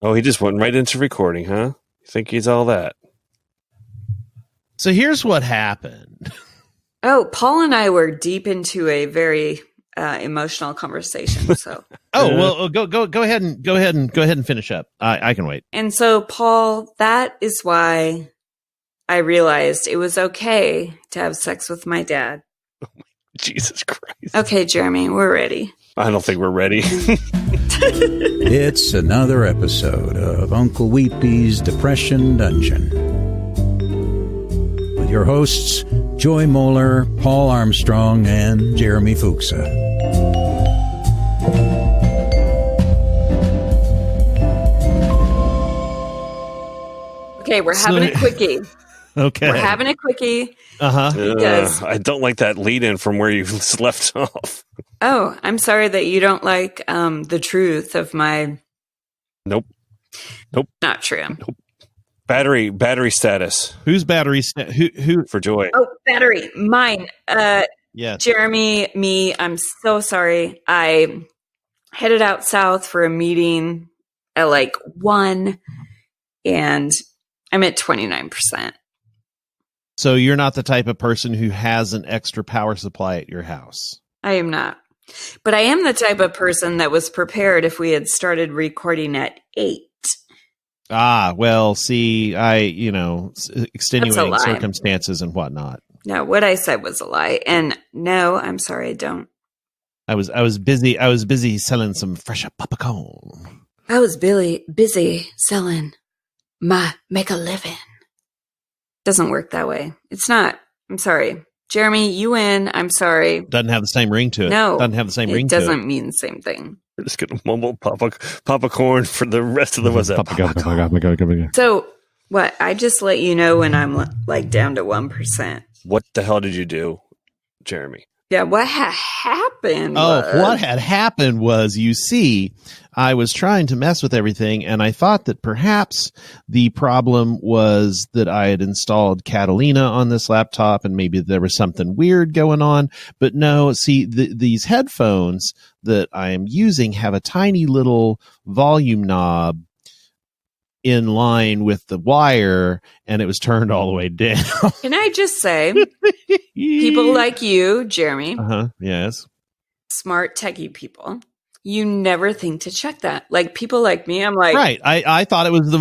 Oh, he just went right into recording, huh? You think he's all that? So here's what happened. Oh, Paul and I were deep into a very emotional conversation. So, well, go ahead and finish up. I can wait. And so, Paul, that is why I realized it was okay to have sex with my dad. Jesus Christ. Okay, Jeremy, we're ready. I don't think we're ready. It's another episode of Uncle Weepy's Depression Dungeon. With your hosts, Joy Moeller, Paul Armstrong, and Jeremy Fuchsa. Okay, we're having a quickie. Okay. We're having a quickie. Uh-huh. Because I don't like that lead-in from where you left off. Oh, I'm sorry that you don't like the truth of my... Nope. Not true. Nope. Battery status. Whose battery? Who? For Joy. Oh, battery. Mine. Yeah. Jeremy, me, I'm so sorry. I headed out south for a meeting at like 1, and I'm at 29%. So you're not the type of person who has an extra power supply at your house. I am not. But I am the type of person that was prepared if we had started recording at 8. Ah, well, see, extenuating lie. circumstances and whatnot. No, what I said was a lie. And no, I'm sorry, I don't. I was busy selling some fresh popcorn. I was busy selling my make a living. Doesn't work that way. It's not. I'm sorry. Jeremy, you win. I'm sorry. Doesn't have the same ring to it. No. Doesn't have the same ring to it. It doesn't mean the same thing. We're just going to mumble popcorn for the rest of the WhatsApp. So, what? I just let you know when I'm like down to 1%. What the hell did you do, Jeremy? Yeah, what happened? What had happened was, you see, I was trying to mess with everything, and I thought that perhaps the problem was that I had installed Catalina on this laptop, and maybe there was something weird going on. But no, see, these headphones that I am using have a tiny little volume knob in line with the wire, and it was turned all the way down. Can I just say, people like you, Jeremy, yes, smart techie people, you never think to check that. Like people like me, I'm like, right. I thought it was the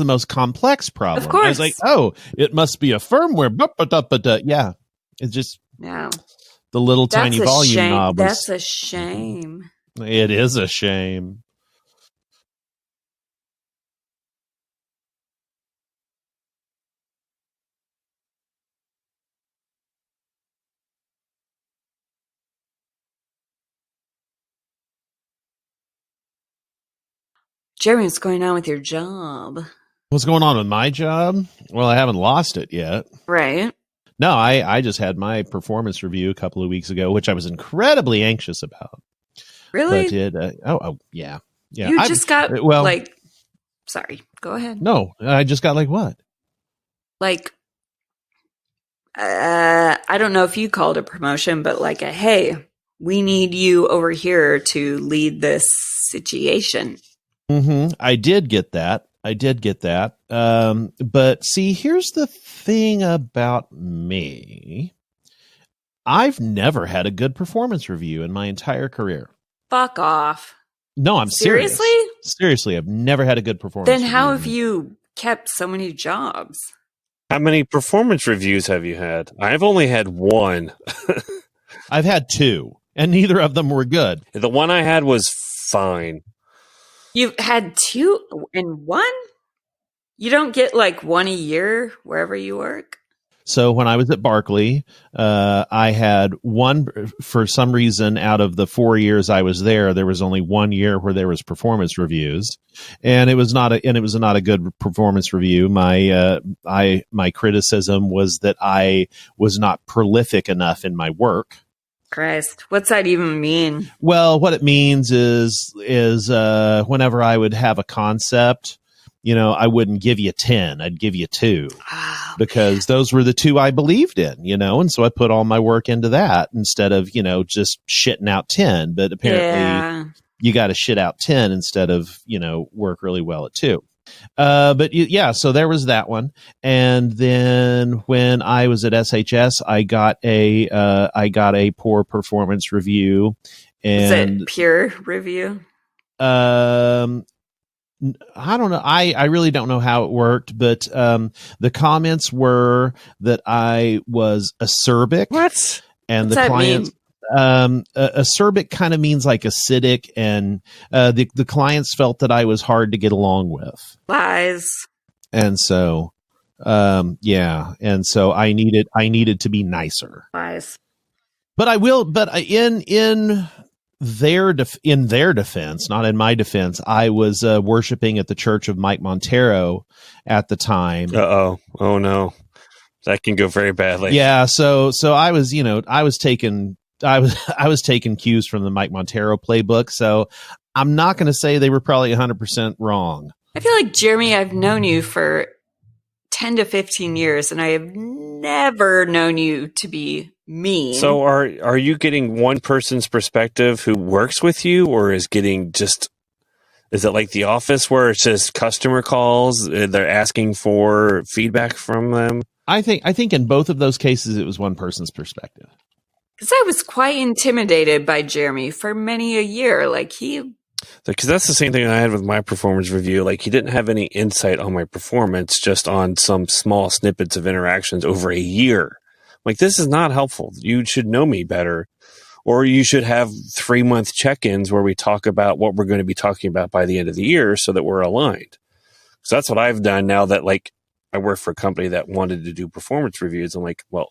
most complex problem. Of course. I was like, oh, it must be a firmware. Yeah, it's just no. The little tiny volume shame. knob. That's a shame. It is a shame. Jeremy, what's going on with your job? What's going on with my job? Well, I haven't lost it yet. Right. No, I just had my performance review a couple of weeks ago, which I was incredibly anxious about. Really? But yeah. You just got sorry, go ahead. No, I just got what? I don't know if you called a promotion, but hey, we need you over here to lead this situation. Mm-hmm. I did get that. But see, here's the thing about me. I've never had a good performance review in my entire career. Fuck off. No, I'm serious. Seriously? Seriously, I've never had a good performance Then review. how have you kept so many jobs? How many performance reviews have you had? I've only had one. I've had 2, and neither of them were good. The one I had was fine. You've had 2 and 1? You don't get 1 a year wherever you work? So when I was at Barkley, I had one, for some reason, out of the 4 years I was there was only 1 year where there was performance reviews, and it was not a good performance review. My criticism was that I was not prolific enough in my work. Christ, what's that even mean? Well, what it means is whenever I would have a concept, I wouldn't give you 10. I'd give you 2 because those were the 2 I believed in, and so I put all my work into that instead of, just shitting out 10. But apparently you got to shit out 10 instead of, work really well at 2. But yeah, so there was that one. And then when I was at SHS, I got a poor performance review. And is it peer review? I don't know. I really don't know how it worked, but the comments were that I was acerbic. What? And What's the that clients acerbic kind of means like acidic, and the clients felt that I was hard to get along with. Lies. And so yeah, and so I needed to be nicer. Lies. But I will, but in their defense, not in my defense, I was worshiping at the church of Mike Montero at the time. Oh no, that can go very badly. Yeah, so I was, I was taking cues from the Mike Montero playbook. So I'm not going to say they were probably 100% wrong. I feel like, Jeremy, I've known you for 10 to 15 years, and I have never known you to be mean. So are you getting one person's perspective who works with you, or is it like The Office where it's just customer calls, they're asking for feedback from them? I think in both of those cases it was one person's perspective. Because I was quite intimidated by Jeremy for many a year. Because that's the same thing I had with my performance review. Like, he didn't have any insight on my performance, just on some small snippets of interactions over a year. Like, this is not helpful. You should know me better. Or you should have 3-month check-ins where we talk about what we're going to be talking about by the end of the year so that we're aligned. So that's what I've done now that, like, I work for a company that wanted to do performance reviews. I'm like, well,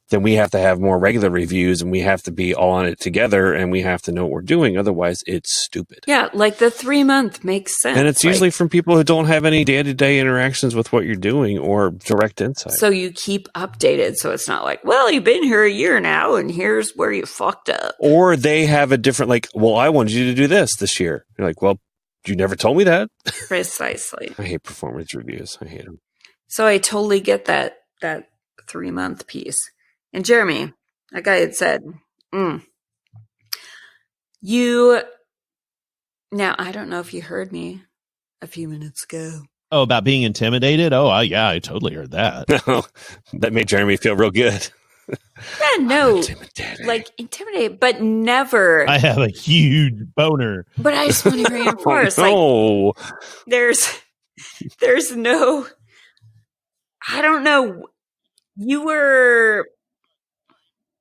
then we have to have more regular reviews, and we have to be all on it together, and we have to know what we're doing. Otherwise, it's stupid. Yeah, like the 3-month makes sense. And it's usually from people who don't have any day-to-day interactions with what you're doing or direct insight. So you keep updated. So it's not like, well, you've been here a year now, and here's where you fucked up. Or they have a different, like, well, I wanted you to do this year. You're like, well, you never told me that. Precisely. I hate performance reviews. I hate them. So I totally get that 3-month piece. And Jeremy, like I had said, now I don't know if you heard me a few minutes ago. Oh, about being intimidated? Oh, yeah, I totally heard that. No, that made Jeremy feel real good. Yeah, no, intimidated, but never. I have a huge boner. But I just want to reinforce, no. There's no, I don't know. You were.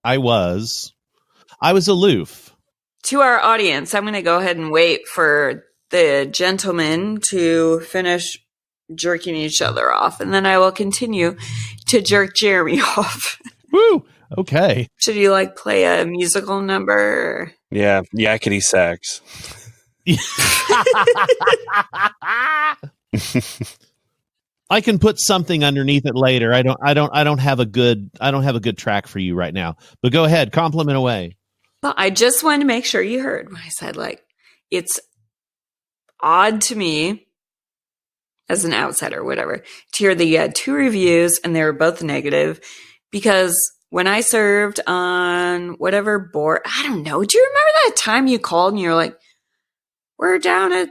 I was aloof. To our audience, I'm going to go ahead and wait for the gentlemen to finish jerking each other off, and then I will continue to jerk Jeremy off. Woo! Okay. Should you play a musical number? Yeah, yakety sax. I can put something underneath it later. I don't have a good track for you right now. But go ahead, compliment away. Well, I just wanted to make sure you heard when I said it's odd to me as an outsider, whatever, to hear that you had 2 reviews and they were both negative, because when I served on whatever board, I don't know. Do you remember that time you called and you're like, we're down at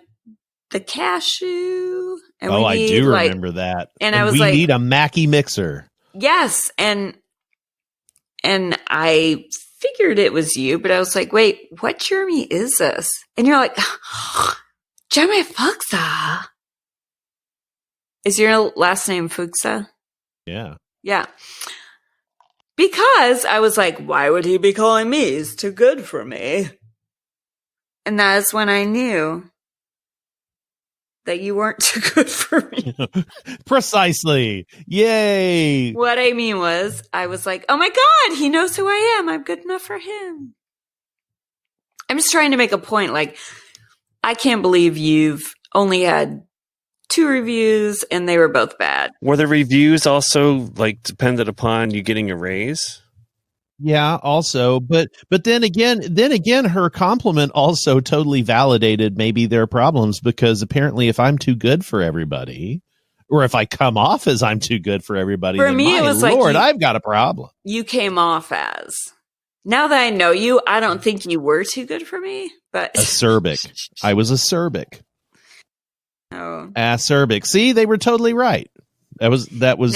the cashew? And I do remember that. And I was like, we need a Mackie mixer. Yes. And I figured it was you, but I was like, wait, what Jeremy is this? And you're like, Jeremy Fuchsa. Is your last name Fuchsa? Yeah. Yeah. Because I was like, why would he be calling me? He's too good for me. And that's when I knew that you weren't too good for me. Precisely. Yay. What I mean was, I was like, oh my God, he knows who I am. I'm good enough for him. I'm just trying to make a point. I can't believe you've only had 2 reviews and they were both bad. Were the reviews also dependent upon you getting a raise? Yeah, also, but then again, her compliment also totally validated maybe their problems, because apparently if I'm too good for everybody, or if I come off as I'm too good for everybody, for me, it was Lord, I've got a problem. You came off as Now that I know you, I don't think you were too good for me, but Acerbic. I was acerbic. no, Acerbic. See, they were totally right. That was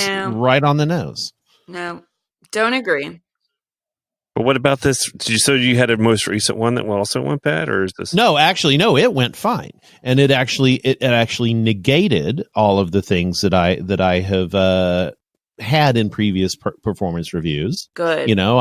No. right on the nose. no, don't agree. But what about this? So you had a most recent one that also went bad, or is this? No, actually, no, it went fine, and it actually negated all of the things that I have had in previous performance reviews. Good. You know,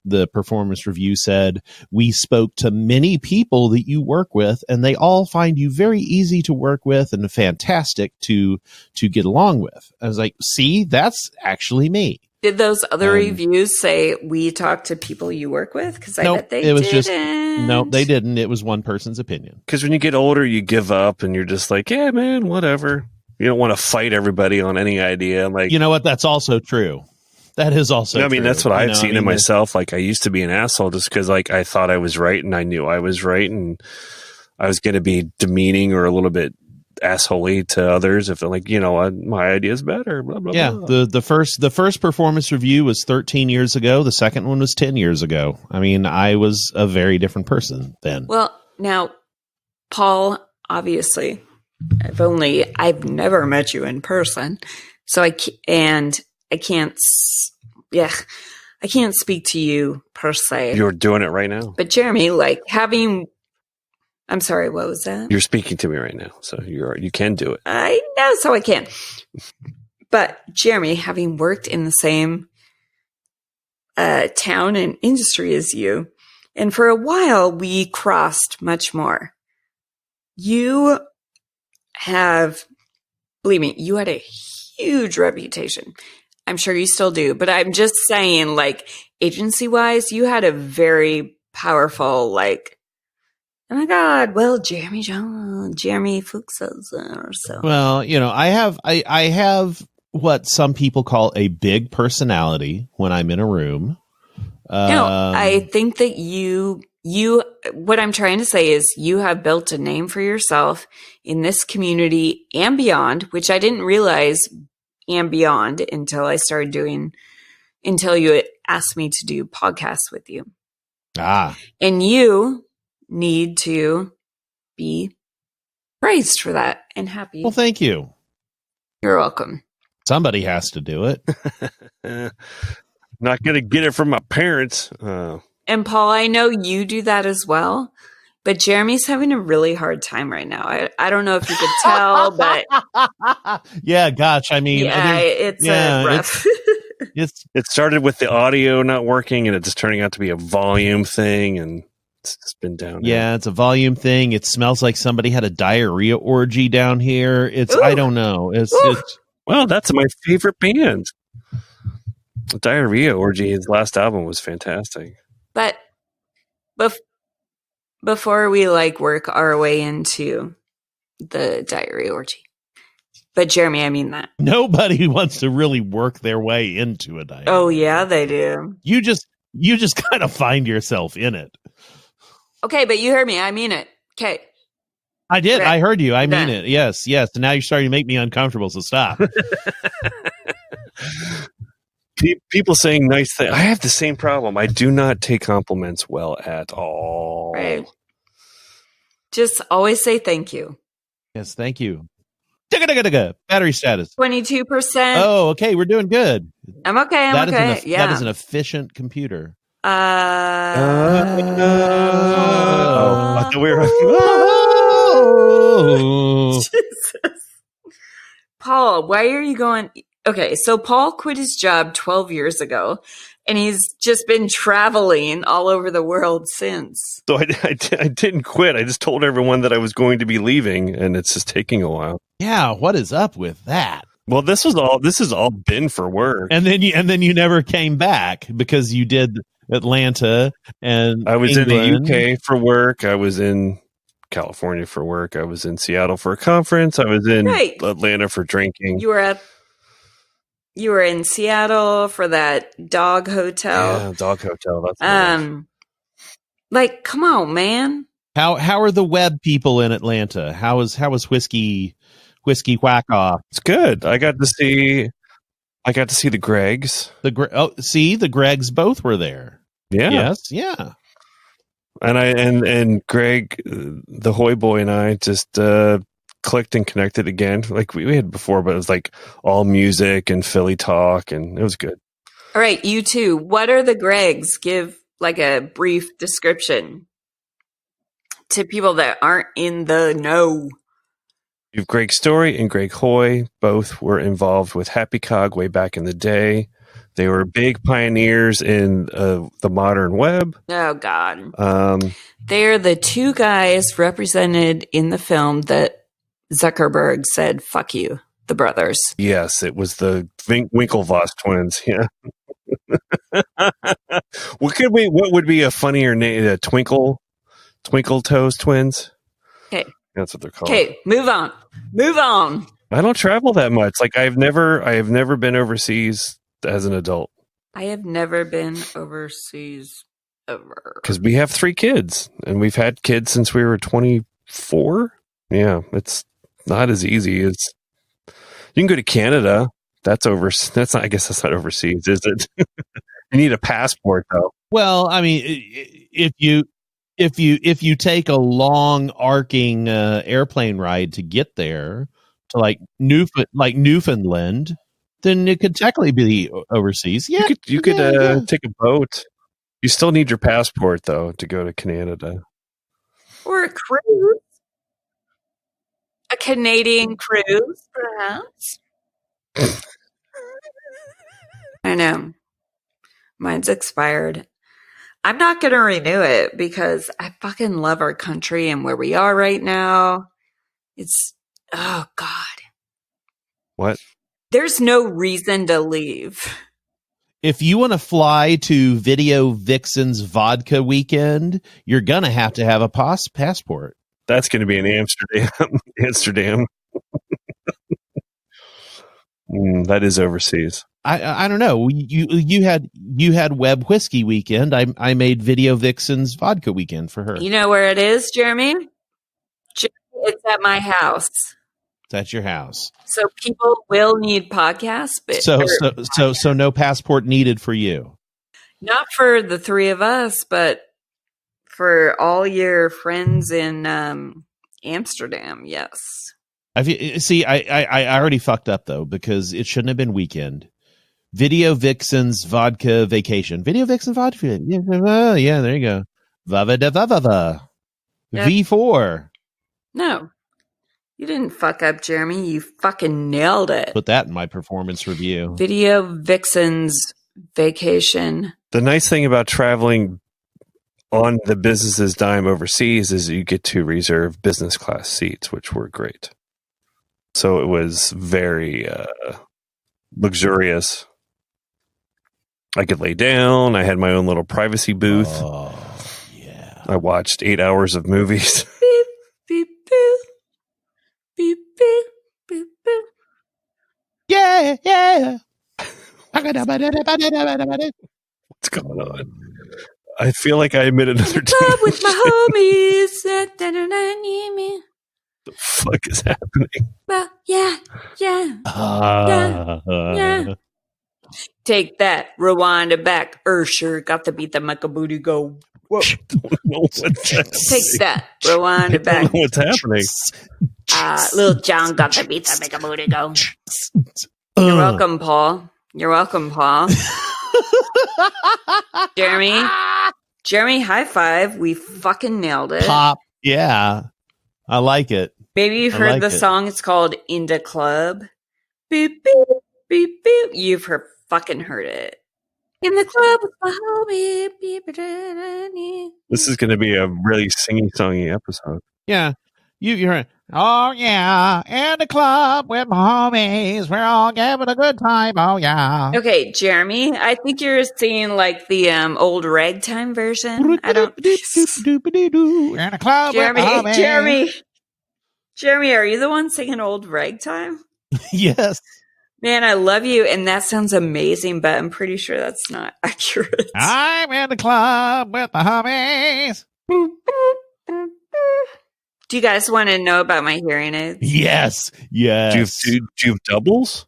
the performance review said, we spoke to many people that you work with, and they all find you very easy to work with and fantastic to get along with. I was like, see, that's actually me. Did those other reviews say we talked to people you work with? Because I bet they didn't. No, they didn't. It was one person's opinion. Because when you get older, you give up, and you're just like, yeah, man, whatever. You don't want to fight everybody on any idea. Like, you know what? That's also true. That is also I mean, true. that's what I've seen in myself. Like, I used to be an asshole just because, like, I thought I was right and I knew I was right, and I was going to be demeaning or a little bit assholey to others if they're like, you know what, my idea is better. Blah blah. Yeah, blah. the first performance review was 13 years ago. The second one was 10 years ago. I mean, I was a very different person then. Well, now, Paul, obviously, I've never met you in person, so I can't speak to you per se. You're doing it right now. But Jeremy, like I'm sorry, what was that? You're speaking to me right now, so you can do it. I know, so I can. But Jeremy, having worked in the same town and industry as you, and for a while we crossed much more. You have, believe me, you had a huge reputation. I'm sure you still do, but I'm just saying, like, agency-wise, you had a very powerful, like, oh my God, well, Jeremy Fuchs says or so. Well, you know, I have what some people call a big personality when I'm in a room. No, I think that you, what I'm trying to say is you have built a name for yourself in this community and beyond, which I didn't realize and beyond until you asked me to do podcasts with you. And you need to be praised for that and happy. Well, thank you. You're welcome. Somebody has to do it. Not going to get it from my parents. And Paul, I know you do that as well, but Jeremy's having a really hard time right now. I don't know if you could tell, but yeah, gosh, I mean, it's rough. It started with the audio not working, and it's just turning out to be a volume thing, and it's been down. Yeah, it's a volume thing. It smells like somebody had a diarrhea orgy down here. Ooh. I don't know. It's well, that's my favorite band. Diarrhea Orgy, his last album was fantastic. But before we work our way into the Diarrhea Orgy. But Jeremy, I mean that. Nobody wants to really work their way into a diarrhea. Oh yeah, they do. You just kind of find yourself in it. Okay, but you heard me. I mean it. Okay. I did. I heard you. I mean it. Yes. And now you're starting to make me uncomfortable, so stop. People saying nice things. I have the same problem. I do not take compliments well at all. Right. Just always say thank you. Yes, thank you. Battery status. 22%. Oh, okay. We're doing good. I'm okay. That is an efficient computer. I thought we were. Jesus. Paul, why are you going? Okay, so Paul quit his job 12 years ago, and he's just been traveling all over the world since. So I didn't quit. I just told everyone that I was going to be leaving, and it's just taking a while. Yeah, what is up with that? Well, this has all been for work, and then you never came back because you did Atlanta, and I was England. in the UK for work. I was in California for work. I was in Seattle for a conference. I was in Atlanta for drinking. You were in Seattle for that dog hotel. Yeah, dog hotel. That's come on, man. How are the web people in Atlanta? How is whiskey whack off? It's good. I got to see the Gregs. The Gregs both were there. Yeah. Yes. Yeah. And Greg, the Hoy boy, and I just clicked and connected again, like we had before, but it was like all music and Philly talk, and it was good. All right, you two. What are the Gregs? Give like a brief description to people that aren't in the know. You have Greg Story and Greg Hoy. Both were involved with Happy Cog way back in the day. They were big pioneers in the modern web. Oh, God. They're the two guys represented in the film that Zuckerberg said, fuck you, the brothers. Yes, it was the Winklevoss twins. Yeah. What would be a funnier name? Twinkle Toes twins? Okay. That's what they're called. Okay, move on. Move on. I don't travel that much. Like I have never been overseas as an adult. I have never been overseas ever. Because we have 3 kids, and we've had kids since we were 24. Yeah, it's not as easy as you can go to Canada. That's not. I guess that's not overseas, is it? You need a passport, though. Well, I mean, if you take a long arcing airplane ride to get there to like Newfoundland, then it could technically be overseas. Yeah, you could take a boat. You still need your passport though to go to Canada. Or a cruise. A Canadian cruise, perhaps. I know. Mine's expired. I'm not going to renew it because I fucking love our country and where we are right now. Oh God. What? There's no reason to leave. If you want to fly to Video Vixen's vodka weekend, you're going to have a passport. That's going to be in Amsterdam. That is overseas. I don't know. You had Web Whiskey weekend. I made Video Vixen's vodka weekend for her. You know where it is, Jeremy? It's at my house. It's at your house. So people will need podcasts, but so no passport needed for you. Not for the 3 of us, but for all your friends in Amsterdam. Yes. I already fucked up though because it shouldn't have been weekend. Video Vixen's vodka vacation. Video Vixen vodka. Yeah, there you go. Vava. Yep. V4. No. You didn't fuck up, Jeremy. You fucking nailed it. Put that in my performance review. Video Vixen's vacation. The nice thing about traveling on the business's dime overseas is you get to reserve business class seats, which were great. So it was very luxurious. I could lay down. I had my own little privacy booth. Oh, yeah. I watched 8 hours of movies. Beep, beep, boop. Beep, beep, beep, boop. Yeah. What's going on? I feel like I made another Club with my homies. The fuck is happening? Well, yeah. Take that. Rewind it back. Ursher got to beat the Macabooty go. Whoa. Don't know what's Take that. Rewind it I back. don't know what's happening. Little John got to beat the Macabooty go. You're welcome, Paul. Jeremy, high five. We fucking nailed it. Pop. Yeah. I like it. Maybe you've heard the song. It's called In the Club. Beep, beep, beep, beep. You've fucking heard it. In the club with my homie. Beep, beep, beep. This is going to be a really singy-songy episode. Yeah. You're right. Oh, yeah. In the club with my homies. We're all having a good time. Oh, yeah. Okay, Jeremy, I think you're singing like the old ragtime version. I don't. In the club with my homies. Jeremy, are you the one singing old ragtime? Yes. Man, I love you, and that sounds amazing, but I'm pretty sure that's not accurate. I'm in the club with the homies. Do you guys want to know about my hearing aids? Yes. Do you have doubles?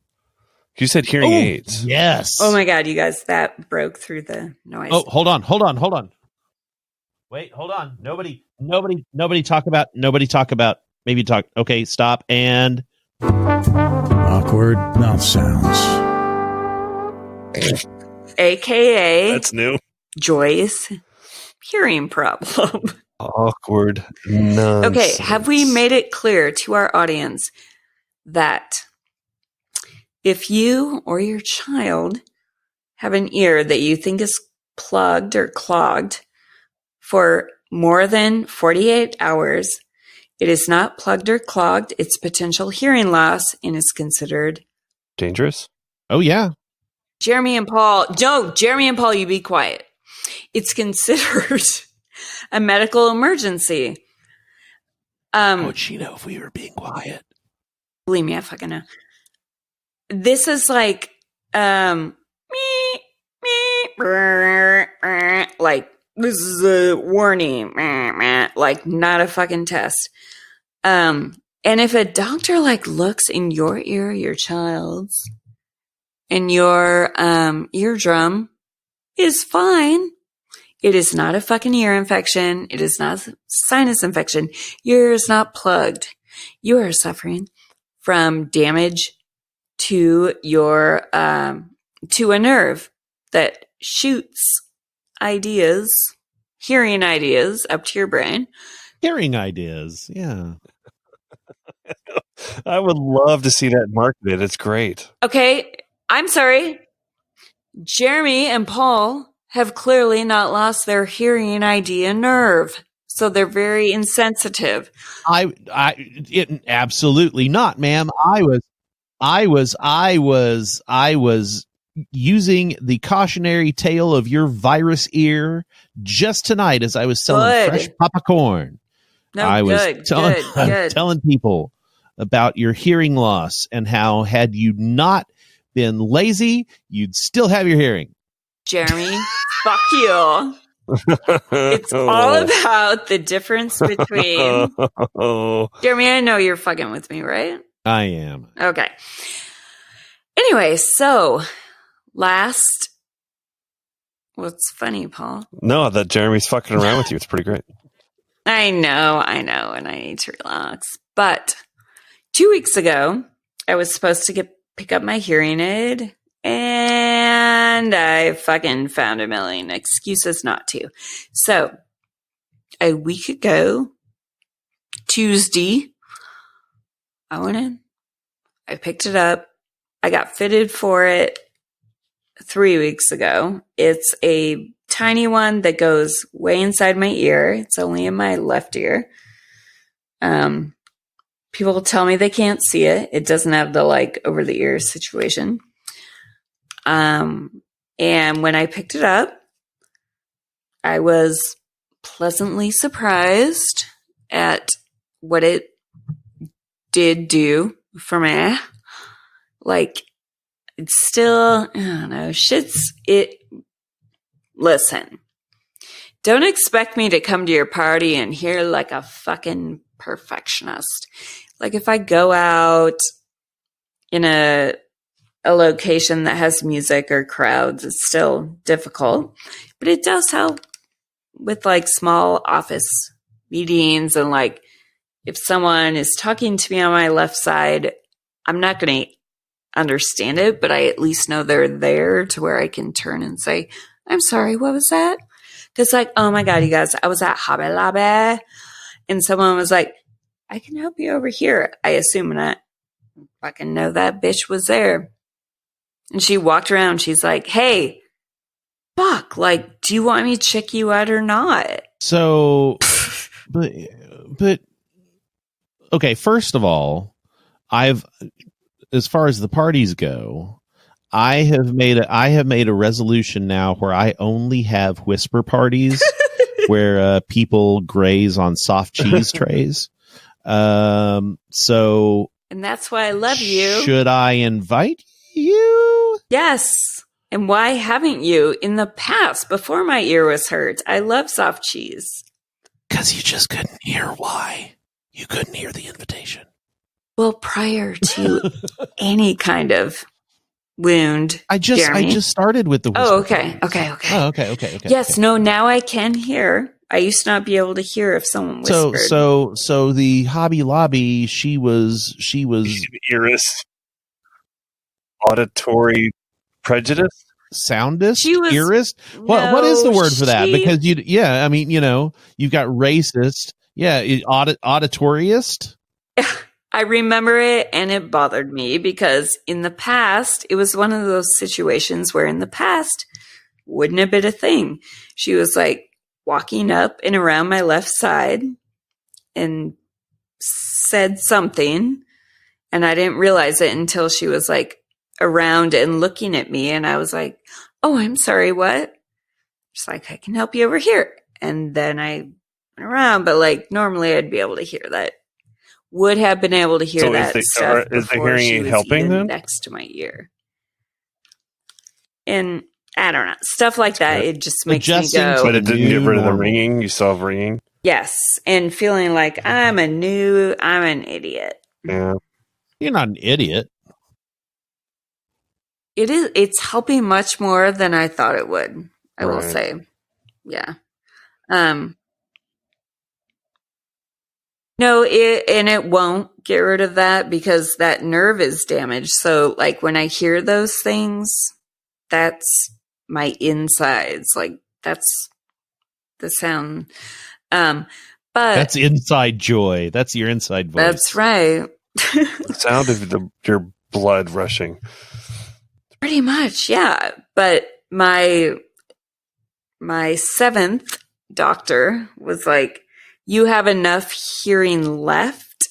You said hearing aids. Yes. Oh my God, you guys, that broke through the noise. Oh, hold on. Wait, hold on. Nobody talk about. Okay, stop. And Awkward mouth sounds. AKA That's new. Joy's hearing problem. Awkward nonsense. Okay, have we made it clear to our audience that if you or your child have an ear that you think is plugged or clogged for more than 48 hours, it is not plugged or clogged. It's potential hearing loss and is considered dangerous? oh yeah, Jeremy and Paul, you be quiet. It's considered a medical emergency. how would she know if we were being quiet? Believe me, I fucking know. This is like, like, this is a warning, like not a fucking test. And if a doctor like looks in your ear, your child's, and your eardrum is fine, it is not a fucking ear infection. It is not sinus infection. Your ear is not plugged. You are suffering from damage to your to a nerve that shoots ideas, hearing ideas up to your brain. Hearing ideas. Yeah. I would love to see that marketed. It's great. Okay, I'm sorry. Jeremy and Paul have clearly not lost their hearing idea nerve. So they're very insensitive. Absolutely not, ma'am. I was using the cautionary tale of your virus ear just tonight as I was selling Good. fresh popcorn. No, I was good. telling people about your hearing loss and how had you not been lazy, you'd still have your hearing. Jeremy, fuck you. It's all about the difference between... Jeremy, I know you're fucking with me, right? I am. Okay. Anyway, so what's funny, Paul? No, that Jeremy's fucking around with you. It's pretty great. I know, and I need to relax. But 2 weeks ago, I was supposed to pick up my hearing aid, and I fucking found a million excuses not to. So, a week ago, Tuesday, I went in, I picked it up, I got fitted for it 3 weeks ago. It's a tiny one that goes way inside my ear. It's only in my left ear. People tell me they can't see it. It doesn't have the like over the ear situation. And when I picked it up, I was pleasantly surprised at what it did do for me. Like, it's still, I don't know, listen, don't expect me to come to your party and hear like a fucking perfectionist. Like, if I go out in a location that has music or crowds, it's still difficult, but it does help with like small office meetings. And like, if someone is talking to me on my left side, I'm not going to understand it, but I at least know they're there to where I can turn and say, I'm sorry, what was that? Because like, oh my God, you guys, I was at Hobby Lobby and someone was like, I can help you over here. I assume not fucking know that bitch was there. And she walked around. She's like, hey, fuck, like, do you want me to check you out or not? So, but okay, first of all, as far as the parties go, I have made a resolution now where I only have whisper parties where people graze on soft cheese trays. So, and that's why I love you. Should I invite you? Yes. And why haven't you in the past before my ear was hurt? I love soft cheese. Because you just couldn't hear why. You couldn't hear the invitation. Well, prior to any kind of wound. I Jeremy? just started with the whisper. Oh, okay. Okay. Yes, okay. no, now I can hear. I used to not be able to hear if someone whispered. So the Hobby Lobby, she was Earist, auditory prejudice. soundist, She was- earist. What is the word for that? she- Because I mean, you've got racist, auditoriist. I remember it and it bothered me because in the past, it was one of those situations where in the past wouldn't have been a thing. She was like walking up and around my left side and said something, and I didn't realize it until she was like around and looking at me, and I was like, oh, I'm sorry, what? She's like, I can help you over here. And then I went around, but like normally I'd be able to hear that. Would have been able to hear So that stuff is the before hearing she aid was helping even then? next to my ear. And I don't know, stuff like that. It just makes Adjusting me go, But it didn't get rid of the Normal. ringing. You still have ringing. yes, and feeling like I'm an idiot. Yeah. You're not an idiot. It's helping much more than I thought it would. I will Right. say. Yeah. No, it won't get rid of that because that nerve is damaged. So like when I hear those things, that's my insides. Like that's the sound. But That's inside joy. That's your inside voice. that's right. The sound of your blood rushing. Pretty much, yeah. But my seventh doctor was like, you have enough hearing left.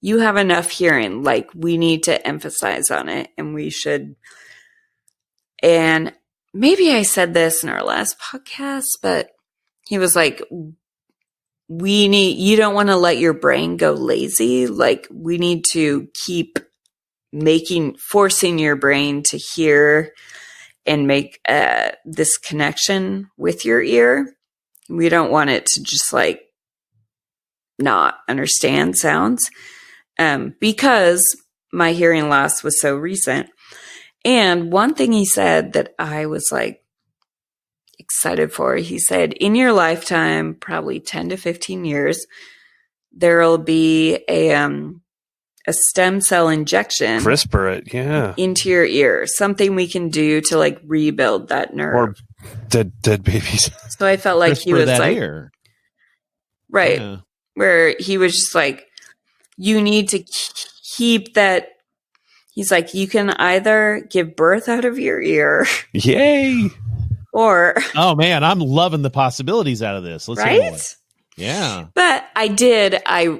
You have enough hearing. Like, we need to emphasize on it, and we should. And maybe I said this in our last podcast, but he was like, you don't want to let your brain go lazy. Like, we need to keep forcing your brain to hear and make this connection with your ear. We don't want it to just like not understand sounds because my hearing loss was so recent. And one thing he said that I was like excited for, he said, in your lifetime, probably 10 to 15 years, there'll be a stem cell injection CRISPR it, yeah. into your ear, something we can do to like rebuild that nerve. Or dead babies. So I felt like he CRISPR was that like, ear. right, Yeah. where he was just like, you need to keep that. He's like, you can either give birth out of your ear Yay. or, Oh man, I'm loving the possibilities out of this. Let's hear more. right? Yeah. But I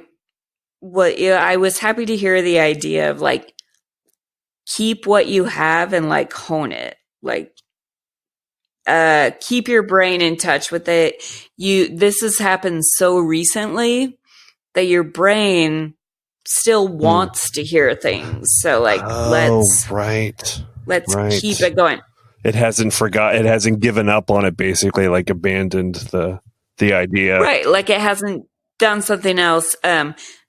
was happy to hear the idea of like, keep what you have and like hone it. Like, keep your brain in touch with it. This has happened so recently that your brain still wants to hear things. So like, let's right. keep it going. It hasn't given up on it, basically, like abandoned the idea. Right. Like it hasn't done something else.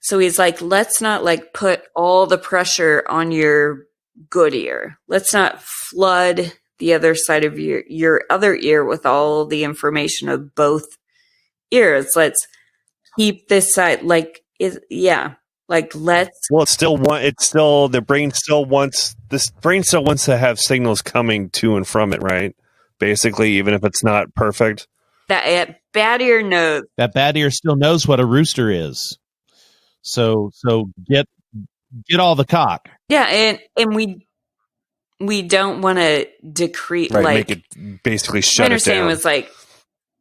So he's like, let's not like put all the pressure on your good ear. Let's not flood the other side of your other ear with all the information of both ears. Let's keep this side like let's Well, the brain still wants to have signals coming to and from it, right? Basically, even if it's not perfect. that bad ear knows. That bad ear still knows what a rooster is. So get all the cock. Yeah, and we don't want to decrease Right, like make it basically my shut it understanding down. was like,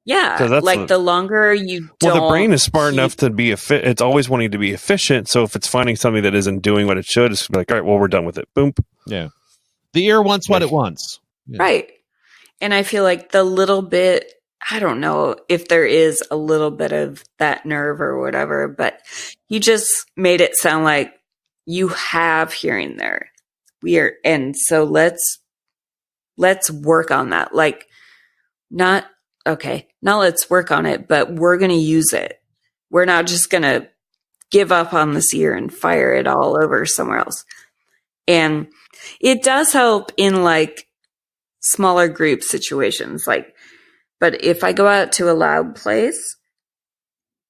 yeah, So that's like the longer you don't. Well, the brain is smart keep- enough to be it's always wanting to be efficient. So if it's finding something that isn't doing what it should, it's like, all right, well, we're done with it. Boom. Yeah. The ear wants what it wants. Yeah. Right. And I feel like the little bit, I don't know if there is a little bit of that nerve or whatever, but you just made it sound like you have hearing there. And so let's work on that. Like not let's work on it, but we're going to use it. We're not just going to give up on this ear and fire it all over somewhere else. And it does help in like smaller group situations. Like, but if I go out to a loud place,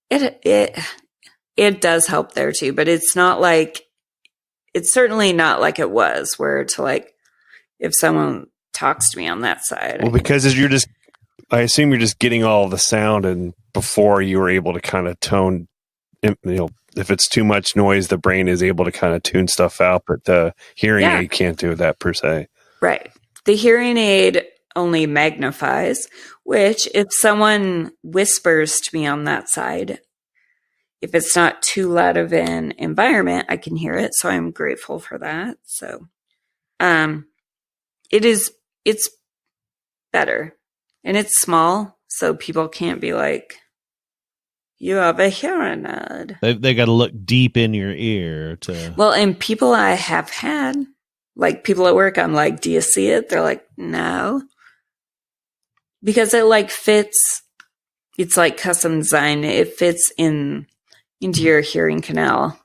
it does help there too. But it's certainly not like it was, where to like, if someone talks to me on that side. Well, because I assume you're just getting all the sound, and before you were able to kind of tone, if it's too much noise, the brain is able to kind of tune stuff out, but the hearing aid can't do that per se. Right. The hearing aid only magnifies, which if someone whispers to me on that side, if it's not too loud of an environment, I can hear it. So I'm grateful for that. So, it's better, and it's small. So people can't be like, you have a hearing aid. They got to look deep in your ear to. Well, and people I have had, like people at work, I'm like, do you see it? They're like, no. Because it like fits, it's like custom design. It fits into your hearing canal.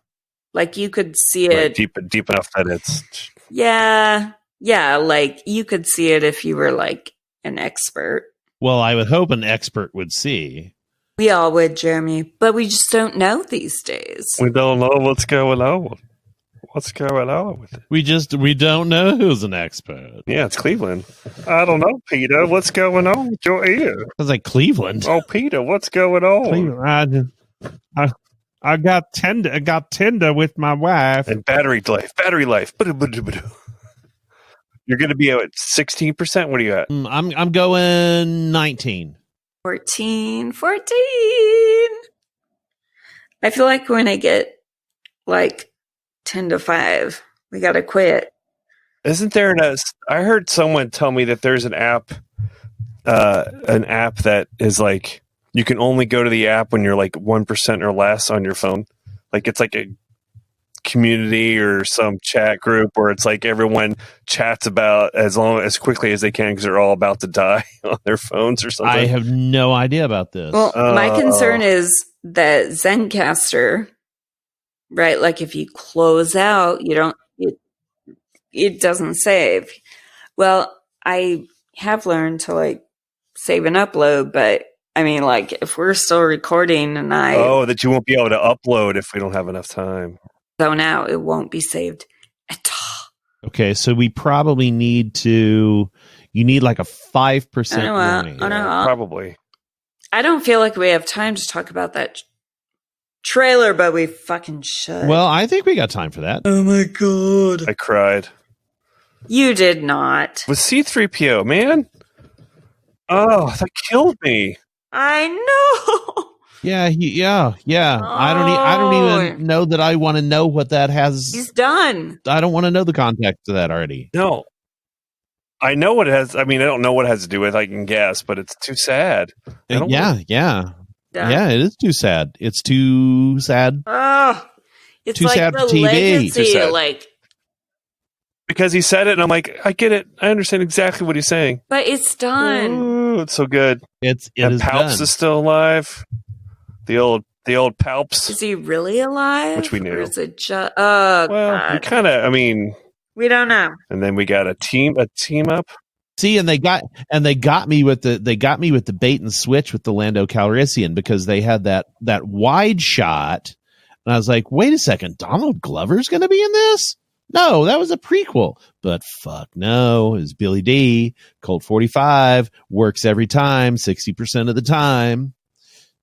Like you could see it. Deep enough that it's. Yeah. Yeah. Like you could see it if you were like an expert. Well, I would hope an expert would see. We all would, Jeremy, but we just don't know these days. We don't know what's going on. What's going on with it? We don't know who's an expert. Yeah, it's Cleveland. I don't know, Peter. What's going on with your ear? Sounds like Cleveland. Oh, Peter, what's going on? Cleveland. I got tender with my wife. And battery life. You're going to be at 16%. What are you at? I'm going 19. 14. I feel like when I get like 10 to 5, we got to quit. Isn't there I heard someone tell me that there's an app that is like, you can only go to the app when you're like 1% or less on your phone. Like it's like a community or some chat group where it's like everyone chats about as quickly as they can because they're all about to die on their phones or something. I have no idea about this. Well, my concern is that Zencastr, right? Like if you close out, it doesn't save. Well, I have learned to like save and upload, but I mean, like if we're still recording and that you won't be able to upload if we don't have enough time. So now it won't be saved at all. Okay, so we probably need you need like a 5% warning. Probably. I don't feel like we have time to talk about that trailer, but we fucking should. Well, I think we got time for that. Oh my God. I cried. You did not. With C-3PO, man. Oh, that killed me. I know. Yeah. Oh. I don't even know that I want to know what that has. He's done. I don't want to know the context of that already. No. I know what it has. I mean, I don't know what it has to do with. I can guess, but it's too sad. Yeah. It is too sad. It's too sad. Oh, it's too like sad the for TV. legacy. Like, because he said it, and I'm like, I get it. I understand exactly what he's saying. But it's done. Ooh, it's so good. It and is Palps done. is still alive. The old Palps. Is he really alive? Which we knew. Or is it just? Oh, well, God. we kind of. I mean, we don't know. And then we got a team up. See, and they got me with the bait and switch with the Lando Calrissian because they had that wide shot, and I was like, wait a second, Donald Glover's going to be in this? No, that was a prequel. But fuck no, it was Billy D. Colt 45 works every time, 60% of the time.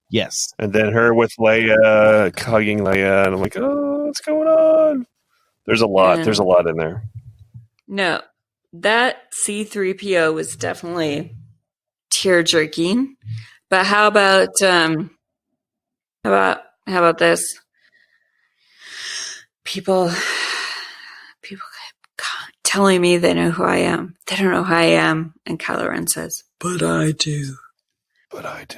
Yes. And then her with Leia, hugging Leia, and I'm like, oh, what's going on? There's a lot. There's a lot in there. No, that C-3PO was definitely tear-jerking. But how about this? People keep telling me they know who I am. They don't know who I am. And Kylo Ren says, but I do. But I do.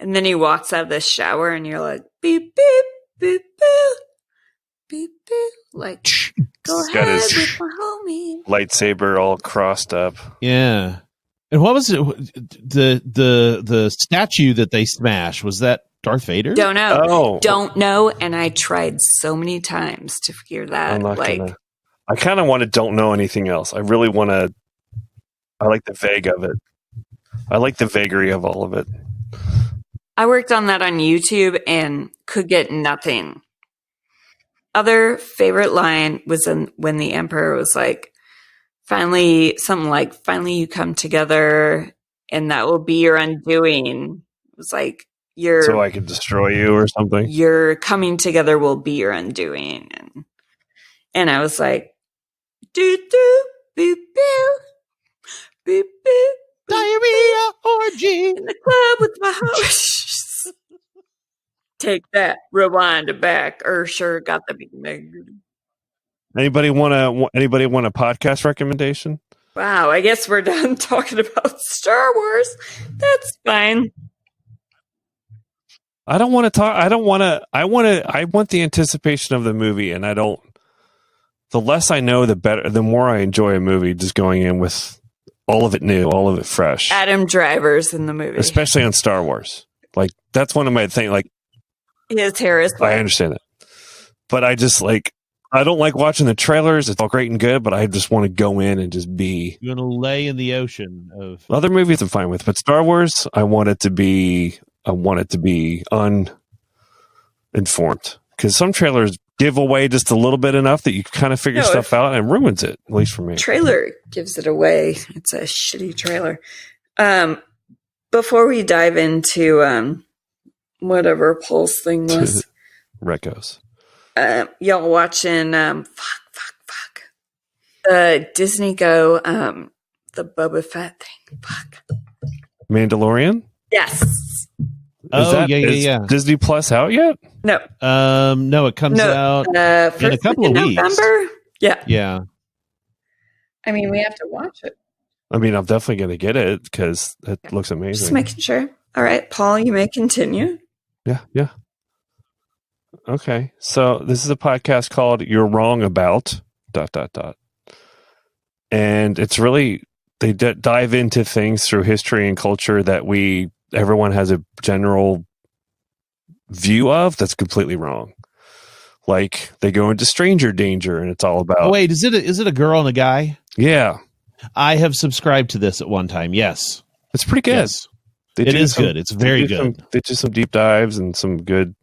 And then he walks out of the shower and you're like, beep, beep, beep, beep, beep, beep. Like, go He's got ahead his with my homie. lightsaber all crossed up. Yeah. And what was it? The statue that they smashed, was that Darth Vader? Don't know. Oh. Don't know. And I tried so many times to figure that. I kind of want to don't know anything else. I really want to. I like the vague of it. I like the vagary of all of it. I worked on that on YouTube and could get nothing. Other favorite line was when the Emperor was like, finally, something like, finally you come together and that will be your undoing. It was like, so I could destroy you or something. Your coming together will be your undoing. And I was like, doo doo, boop boo, boop boo. Diarrhea orgy in the club with my hoes. Take that, rewind it back. Sure got the big negative. Anybody want a podcast recommendation? Wow, I guess we're done talking about Star Wars. That's fine. I don't want to talk. I want the anticipation of the movie, and I don't. The less I know, the better. The more I enjoy a movie, just going in with all of it new, all of it fresh. Adam Driver's in the movie, especially on Star Wars. Like that's one of my things. Like his hair is black. I understand that, but I just like. I don't like watching the trailers. It's all great and good, but I just want to go in and just be. You're going to lay in the ocean of other movies. I'm fine with, but Star Wars, I want it to be uninformed because some trailers give away just a little bit enough that you kind of figure stuff out and it ruins it. At least for me, trailer gives it away. It's a shitty trailer. Before we dive into whatever Paul's thing was, Recos. Y'all watching Disney Go the Boba Fett thing. Fuck. Mandalorian? Yes. Yeah. Disney Plus out yet? No. No, it comes out in a couple of weeks. November? Yeah. Yeah. I mean, we have to watch it. I mean, I'm definitely going to get it because it looks amazing. Just making sure. All right, Paul, you may continue. Yeah. Okay, so this is a podcast called "You're Wrong About." ... And it's really they dive into things through history and culture that everyone has a general view of that's completely wrong. Like they go into stranger danger, and it's all about. Oh wait, is it a girl and a guy? Yeah, I have subscribed to this at one time. Yes, it's pretty good. Yes. It is good. It's very good. They do some deep dives and some good.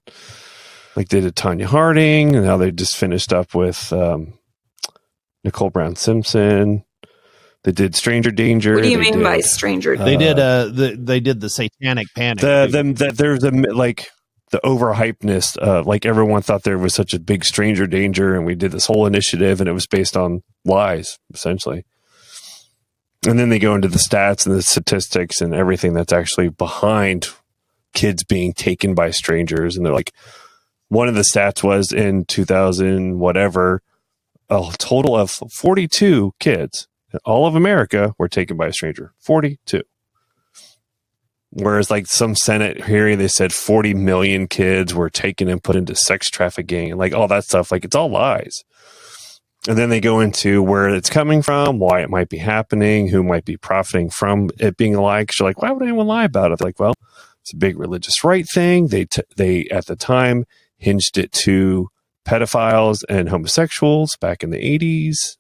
Like they did Tanya Harding, and now they just finished up with Nicole Brown Simpson. They did Stranger Danger. What do you mean by Stranger Danger? They did the Satanic Panic. There's the overhypeness. Like everyone thought there was such a big Stranger Danger, and we did this whole initiative, and it was based on lies, essentially. And then they go into the stats and the statistics and everything that's actually behind kids being taken by strangers, and they're like. One of the stats was in 2000, whatever, a total of 42 kids in all of America were taken by a stranger. 42. Whereas like some Senate hearing, they said 40 million kids were taken and put into sex trafficking and like all that stuff. Like it's all lies. And then they go into where it's coming from, why it might be happening, who might be profiting from it being a lie. Because you're like, why would anyone lie about it? They're like, well, it's a big religious right thing. They at the time, hinged it to pedophiles and homosexuals back in the 80s.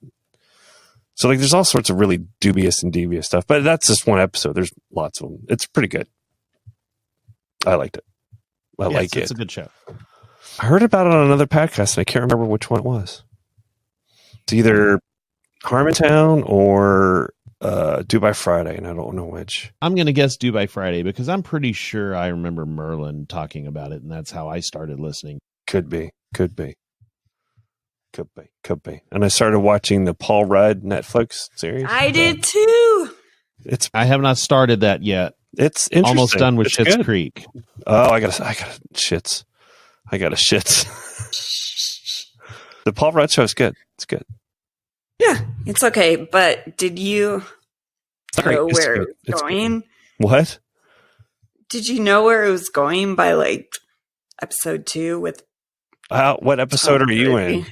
So like there's all sorts of really dubious and devious stuff, but that's just one episode. There's lots of them. It's pretty good. I liked it. I like it. It's a good show. I heard about it on another podcast and I can't remember which one it was. It's either Harmontown or Dubai Friday, and I don't know which. I'm going to guess Dubai Friday because I'm pretty sure I remember Merlin talking about it, and that's how I started listening. Could be. And I started watching the Paul Rudd Netflix series. I did too. I have not started that yet. It's interesting. Almost done with Schitt's Creek. Oh, I got shits. The Paul Rudd show is good. It's good. Yeah, it's okay. But did you know where it was going? What? Did you know where it was going by like episode 2 with? What episode are you in?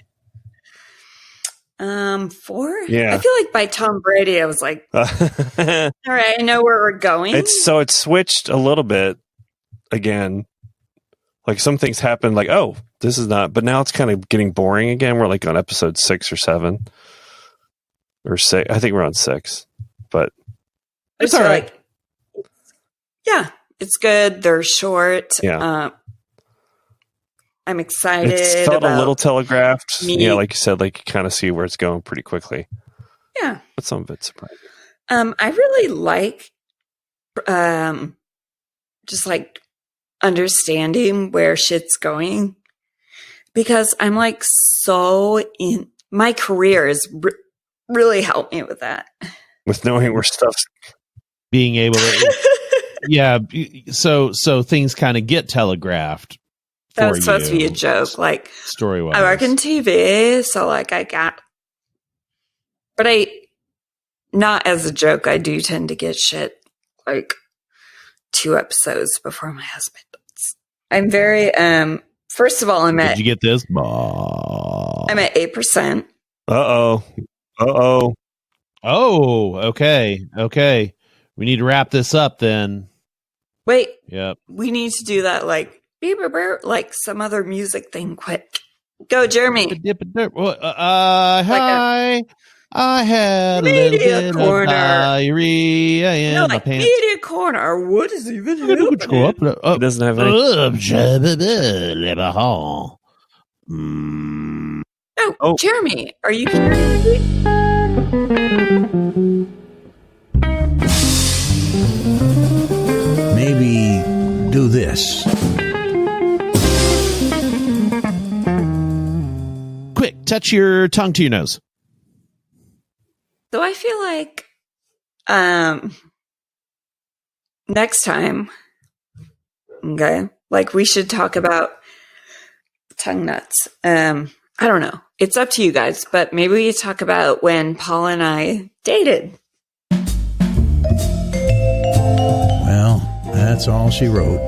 4. Yeah. I feel like by Tom Brady, I was like, all right, I know where we're going. It's switched a little bit again. Like some things happen. Like, oh, This is not, but now it's kind of getting boring again. We're like on episode 6 or 7 or 6. I think we're on 6, but It's all right. Yeah, it's good. They're short. Yeah. I'm excited. It's felt a little telegraphed. me. Yeah, like you said, like you kind of see where it's going pretty quickly. Yeah. But some of it's surprising. I really like just like understanding where shit's going, because I'm like so in my career has really helped me with that. With knowing where stuff's Being able to, yeah. So things kind of get telegraphed. That for was supposed to be a you, joke. Like, story-wise. I work in TV, so like but not as a joke, I do tend to get shit like 2 episodes before my husband does. I'm very, first of all, Did you get this? I'm at 8%. Uh-oh. Oh, okay. We need to wrap this up then. Wait, Yep. we need to do that like some other music thing quick. Go, Jeremy. Hi. I had a little Media bit corner. of diarrhea in No, my like pants. media corner. What is even happening? It doesn't have any. Oh, Jeremy, are you here? Maybe do this. Quick, touch your tongue to your nose. So I feel like next time, okay, like we should talk about tongue nuts. I don't know. It's up to you guys, but maybe we talk about when Paul and I dated. Well, that's all she wrote.